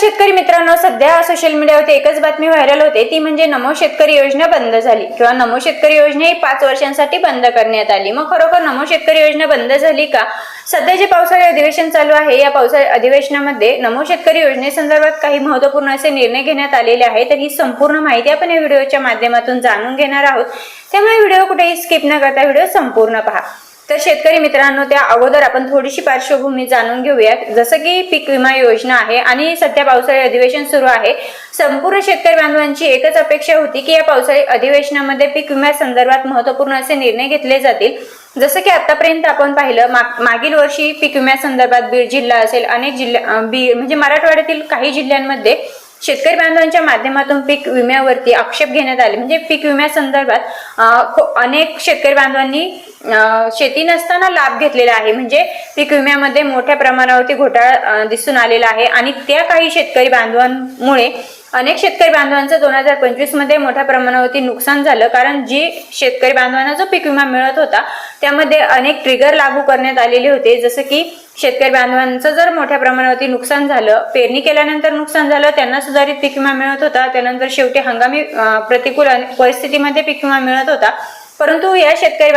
शेतकरी मित्रांनो, सध्या सोशल मीडियावरती एकच बातमी व्हायरल होते, ती म्हणजे नमो शेतकरी योजना बंद झाली किंवा नमो शेतकरी योजना ही 5 वर्षांसाठी बंद करण्यात आली। मग खरोखर नमो शेतकरी योजना बंद झाली का? सध्या जे पावसाळी अधिवेशन चालू आहे, या पावसाळी अधिवेशनामध्ये नमो शेतकरी योजनेसंदर्भात काही महत्त्वपूर्ण असे निर्णय घेण्यात आलेले आहेत। तर ही संपूर्ण माहिती आपण या व्हिडिओच्या माध्यमातून जाणून घेणार आहोत, त्यामुळे व्हिडिओ कुठेही स्किप न करता व्हिडिओ संपूर्ण पहा। तर शेतकरी मित्रांनो, त्या अगोदर आपण थोडीशी पार्श्वभूमी जाणून घेऊया। जसं की पीक विमा योजना आहे आणि सध्या पावसाळी अधिवेशन सुरू आहे। संपूर्ण शेतकरी बांधवांची एकच अपेक्षा होती की या पावसाळी अधिवेशनामध्ये पीक विमा संदर्भात महत्त्वपूर्ण असे निर्णय घेतले जातील। जसं की आतापर्यंत आपण पाहिलं, मागील वर्षी पीक विम्यासंदर्भात बीड जिल्हा असेल, अनेक जिल्हा म्हणजे मराठवाड्यातील काही जिल्ह्यांमध्ये शेतकरी बांधवांच्या माध्यमातून पीक विम्यावरती आक्षेप घेण्यात आले। म्हणजे पीक विम्यासंदर्भात अनेक शेतकरी बांधवांनी शेती नसताना लाभ घेतलेला आहे। म्हणजे पीक विम्यामध्ये मोठ्या प्रमाणावरती घोटाळा दिसून आलेला आहे आणि त्या काही शेतकरी बांधवांमुळे अनेक शेतकरी बांधवांचं 2025 मध्ये मोठ्या प्रमाणावरती नुकसान झालं। कारण जी शेतकरी बांधवांना जो पीक विमा मिळत होता त्यामध्ये अनेक ट्रिगर लागू करण्यात आलेले होते। जसं की शेतकरी बांधवांचं जर मोठ्या प्रमाणावरती नुकसान झालं, पेरणी केल्यानंतर नुकसान झालं, त्यांना सुधारित पीक विमा मिळत होता। त्यानंतर शेवटी हंगामी प्रतिकूल परिस्थितीमध्ये पीक विमा मिळत होता। परंतु या शेतकरी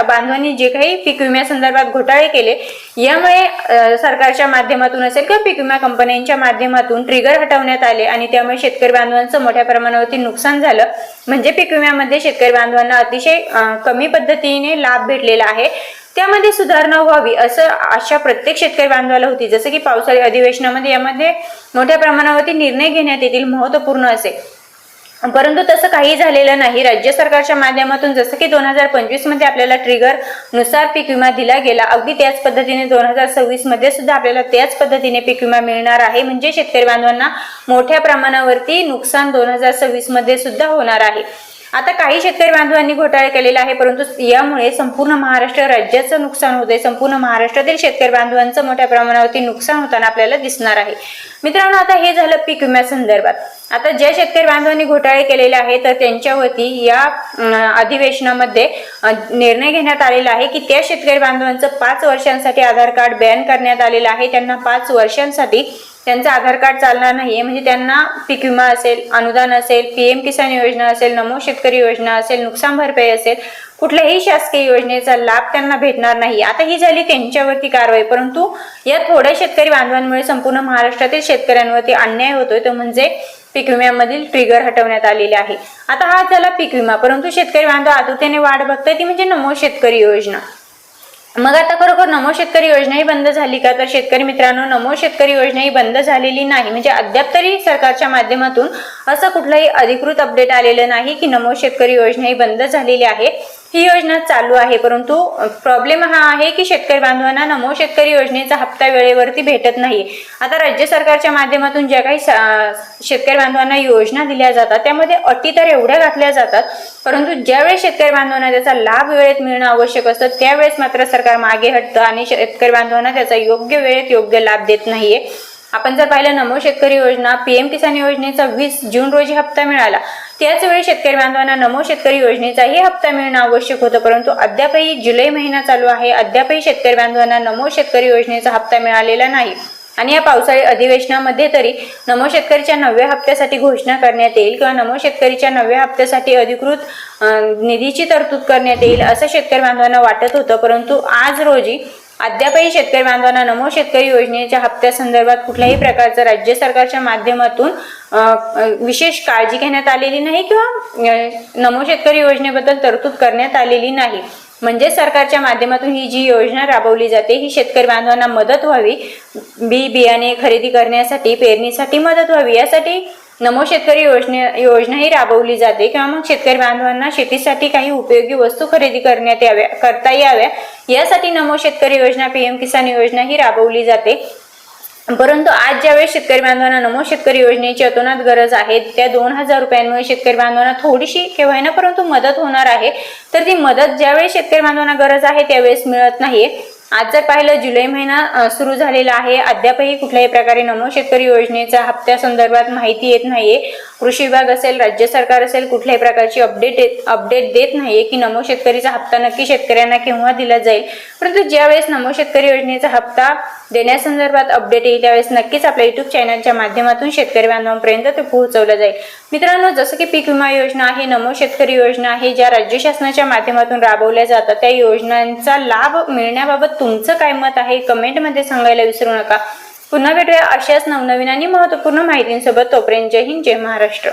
बांधवांनी जे काही पीक विम्यासंदर्भात घोटाळे केले, यामुळे सरकारच्या माध्यमातून असेल किंवा पीक विमा कंपन्यांच्या माध्यमातून ट्रिगर हटवण्यात आले आणि त्यामुळे शेतकरी बांधवांचं मोठ्या प्रमाणावरती नुकसान झालं। म्हणजे पीक विम्यामध्ये शेतकरी बांधवांना अतिशय कमी पद्धतीने लाभ भेटलेला आहे। त्यामध्ये सुधारणा व्हावी असं आशा प्रत्येक शेतकरी बांधवाला होती। जसं की पावसाळी अधिवेशनामध्ये यामध्ये मोठ्या प्रमाणावरती निर्णय घेण्यात येतील महत्त्वपूर्ण असे, परंतु तसं काही झालेलं नाही। राज्य सरकारच्या माध्यमातून जसं की 2025 मध्ये आपल्याला ट्रिगर नुसार पीक विमा दिला गेला, अगदी त्याच पद्धतीने 2026 मध्ये सुद्धा आपल्याला त्याच पद्धतीने पीक विमा मिळणार आहे। म्हणजे शेतकरी बांधवांना मोठ्या प्रमाणावरती नुकसान 2026 मध्ये सुद्धा होणार आहे। आता काही शेतकरी बांधवांनी घोटाळे केलेला आहे, परंतु यामुळे संपूर्ण महाराष्ट्र राज्याचं नुकसान होते। संपूर्ण महाराष्ट्रातील शेतकरी बांधवांचं मोठ्या प्रमाणावरती नुकसान होताना आपल्याला दिसणार आहे। मित्रांनो, आता हे झालं पीक विम्यासंदर्भात। आता ज्या शेतकरी बांधवांनी घोटाळे केलेले आहेत तर त्यांच्यावरती या अधिवेशनामध्ये निर्णय घेण्यात आलेला आहे की त्या शेतकरी बांधवांचं 5 वर्षांसाठी आधार कार्ड बॅन करण्यात आलेलं आहे। त्यांना 5 वर्षांसाठी त्यांचं आधार कार्ड चालणार नाहीये। म्हणजे त्यांना पीक विमा असेल, अनुदान असेल, पीएम किसान योजना असेल, नमो शेतकरी योजना असेल, नुकसान भरपाई असेल, कुठल्याही शासकीय योजनेचा लाभ त्यांना भेटणार नाही। आता ही झाली त्यांच्यावरती कारवाई, परंतु या थोड्या शेतकरी बांधवांमुळे संपूर्ण महाराष्ट्रातील शेतकऱ्यांवरती अन्याय होतोय, तो म्हणजे पीक विम्यामधील ट्रिगर हटवण्यात आलेले आहे। आता हा झाला पीक विमा, परंतु शेतकरी बांधव आतुरतेने वाट बघताय, ती म्हणजे नमो शेतकरी योजना। मग आता खरोखर नमो शेतकरी योजना ही बंद झाली का? तर शेतकरी मित्रांनो, नमो शेतकरी योजना ही बंद झालेली नाही। म्हणजे अद्याप तरी सरकारच्या माध्यमातून असं कुठलाही अधिकृत अपडेट आलेलं नाही की नमो शेतकरी योजना ही बंद झालेली आहे। ही योजना चालू आहे, परंतु प्रॉब्लेम हा आहे की शेतकरी बांधवांना नमो शेतकरी योजनेचा हप्ता वेळेवरती भेटत नाही। आता राज्य सरकारच्या माध्यमातून ज्या काही शेतकरी बांधवांना योजना दिल्या जातात त्यामध्ये अटी तर एवढ्या घातल्या जातात, परंतु ज्यावेळेस शेतकरी बांधवांना त्याचा लाभ वेळेत मिळणं आवश्यक असतं त्यावेळेस मात्र सरकार मागे हटतं आणि शेतकरी बांधवांना त्याचा योग्य वेळेत योग्य लाभ देत नाहीये। आपण जर पाहिलं, नमो शेतकरी योजना पीएम किसान योजनेचा 20 जून रोजी हप्ता मिळाला, त्याच वेळी शेतकरी बांधवांना नमो शेतकरी योजनेचाही हप्ता मिळणं आवश्यक होतं, परंतु अद्यापही जुलै महिना चालू आहे, अद्यापही शेतकरी बांधवांना नमो शेतकरी योजनेचा हप्ता मिळालेला नाही। आणि या पावसाळी अधिवेशनामध्ये तरी नमो शेतकरीच्या 9व्या हप्त्यासाठी घोषणा करण्यात येईल किंवा नमो शेतकरीच्या 9व्या हप्त्यासाठी अधिकृत निधीची तरतूद करण्यात येईल असं शेतकरी बांधवांना वाटत होतं, परंतु आज रोजी अद्यापही शेतकरी बांधवांना नमो शेतकरी योजनेच्या हप्त्यासंदर्भात कुठल्याही प्रकारचं राज्य सरकारच्या माध्यमातून विशेष काळजी घेण्यात आलेली नाही किंवा नमो शेतकरी योजनेबद्दल तरतूद करण्यात आलेली नाही। म्हणजे सरकारच्या माध्यमातून ही जी योजना राबवली जाते ही शेतकरी बांधवांना मदत व्हावी, बियाणे खरेदी करण्यासाठी, पेरणीसाठी मदत व्हावी, यासाठी नमो शेतकरी योजना ही राबवली जाते किंवा मग शेतकरी बांधवांना शेतीसाठी काही उपयोगी वस्तू खरेदी करता याव्या यासाठी नमो शेतकरी योजना पीएम किसान योजना ही राबवली जाते। परंतु आज ज्यावेळेस शेतकरी बांधवांना नमो शेतकरी योजनेची अतोनात गरज आहे, त्या 2000 रुपयांमुळे शेतकरी बांधवांना थोडीशी केव्हा ना परंतु मदत होणार आहे। तर ती मदत ज्यावेळेस शेतकरी बांधवांना गरज आहे त्यावेळेस मिळत नाहीये। आज जर पाहिलं जुलै महिना सुरू झालेला आहे, अद्यापही कुठल्याही प्रकारे नमो शेतकरी योजनेच्या हप्त्या संदर्भात माहिती येत नाहीये. कृषी विभाग असेल, राज्य सरकार असेल, कुठल्याही प्रकारची अपडेट देत नाहीये की नमो शेतकरीचा हप्ता नक्की शेतकऱ्यांना केव्हा दिला जाईल. परंतु ज्यावेळेस नमो शेतकरी योजनेचा हप्ता देण्यासंदर्भात अपडेट येईल त्यावेळेस नक्कीच आपल्या युट्यूब चॅनलच्या माध्यमातून शेतकरी बांधवांपर्यंत ते पोहोचवलं जाईल. मित्रांनो, जसं की पीक विमा योजना आहे, नमो शेतकरी योजना आहे, ज्या राज्य शासनाच्या माध्यमातून राबवल्या जातात, त्या योजनांचा लाभ मिळण्याबाबत तुमचं काय मत आहे कमेंटमध्ये सांगायला विसरू नका. पुन्हा भेटूया अशाच नवनवीन आणि महत्त्वपूर्ण माहितींसोबत. तोपर्यंत जय हिंद, जय महाराष्ट्र.